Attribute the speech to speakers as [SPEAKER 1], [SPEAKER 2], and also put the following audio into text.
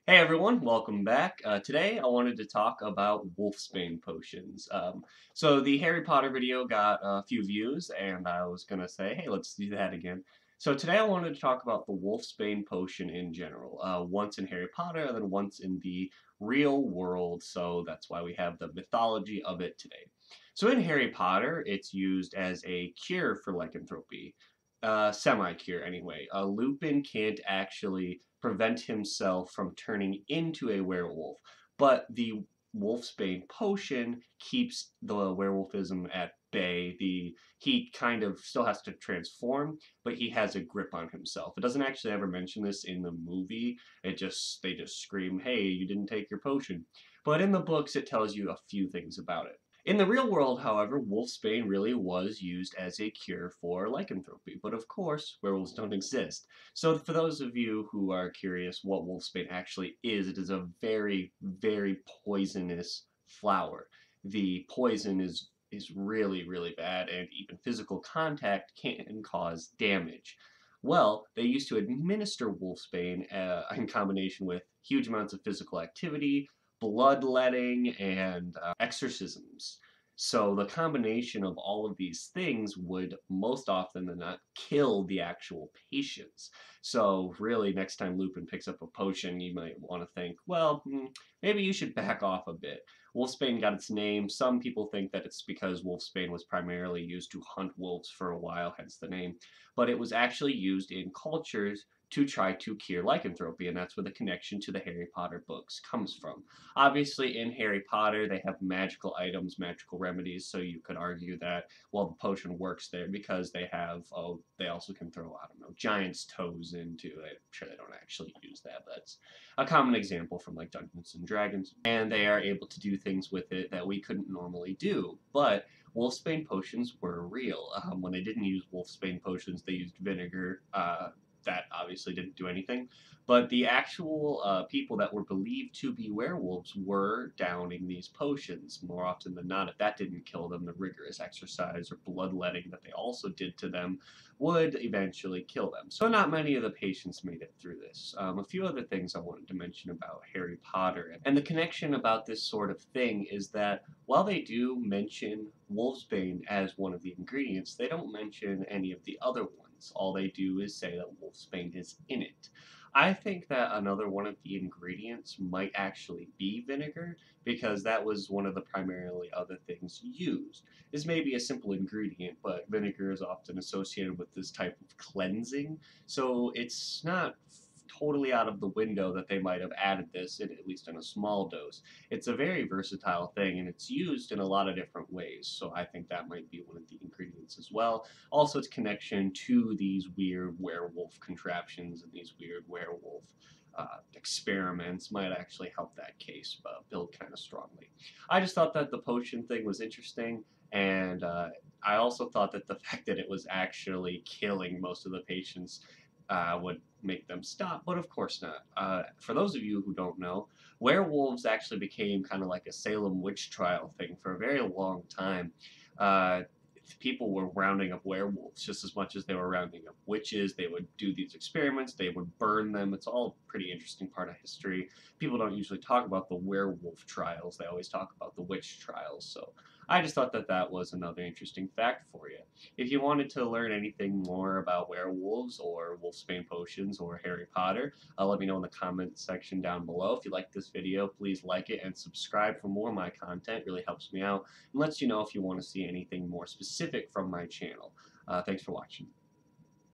[SPEAKER 1] Hey everyone, welcome back. Today I wanted to talk about Wolfsbane potions. So the Harry Potter video got a few views, and I was gonna say, hey, let's do that again. So today I wanted to talk about the Wolfsbane potion in general. Once in Harry Potter, and then once in the real world. So that's why we have the mythology of it today. So in Harry Potter, it's used as a cure for lycanthropy. Semi-cure anyway. Lupin can't actually prevent himself from turning into a werewolf, but the Wolfsbane potion keeps the werewolfism at bay. He kind of still has to transform, but he has a grip on himself. It doesn't actually ever mention this in the movie. They just scream, "Hey, you didn't take your potion." But in the books, it tells you a few things about it. In the real world, however, wolfsbane really was used as a cure for lycanthropy, but of course, werewolves don't exist. So for those of you who are curious what wolfsbane actually is, it is a very, very poisonous flower. The poison is really, really bad, and even physical contact can cause damage. Well, they used to administer wolfsbane in combination with huge amounts of physical activity, bloodletting, and exorcisms. So the combination of all of these things would most often than not kill the actual patients. So really, next time Lupin picks up a potion, you might want to think, well, maybe you should back off a bit. Wolfsbane got its name. Some people think that it's because wolfsbane was primarily used to hunt wolves for a while, hence the name. But it was actually used in cultures to try to cure lycanthropy, and that's where the connection to the Harry Potter books comes from. Obviously, in Harry Potter, they have magical items, magical remedies, so you could argue that, well, the potion works there because they also can throw, I don't know, giant's toes into it. I'm sure they don't actually use that, but that's a common example from like Dungeons and Dragons. And they are able to do things with it that we couldn't normally do. But wolfsbane potions were real. When they didn't use wolfsbane potions, they used vinegar. That obviously didn't do anything. But the actual people that were believed to be werewolves were downing these potions more often than not. If that didn't kill them, the rigorous exercise or bloodletting that they also did to them would eventually kill them. So not many of the patients made it through this. A few other things I wanted to mention about Harry Potter. And the connection about this sort of thing is that while they do mention wolfsbane as one of the ingredients, they don't mention any of the other ones. All they do is say that wolfsbane is in it. I think that another one of the ingredients might actually be vinegar because that was one of the primarily other things used. This may be a simple ingredient, but vinegar is often associated with this type of cleansing, so it's not totally out of the window that they might have added this in, at least in a small dose. It's a very versatile thing and it's used in a lot of different ways, so I think that might be one of the ingredients as well. Also, its connection to these weird werewolf contraptions and these weird werewolf experiments might actually help that case build kind of strongly. I just thought that the potion thing was interesting, and I also thought that the fact that it was actually killing most of the patients would make them stop, but of course not. For those of you who don't know, werewolves actually became kind of like a Salem witch trial thing for a very long time. Uh, People were rounding up werewolves just as much as they were rounding up witches. They would do these experiments, they would burn them. It's all a pretty interesting part of history. People don't usually talk about the werewolf trials, they always talk about the witch trials. So I just thought that that was another interesting fact for you. If you wanted to learn anything more about werewolves or wolfsbane potions or Harry Potter, let me know in the comments section down below. If you like this video, please like it and subscribe for more of my content. It really helps me out and lets you know if you want to see anything more specific from my channel. Thanks for watching.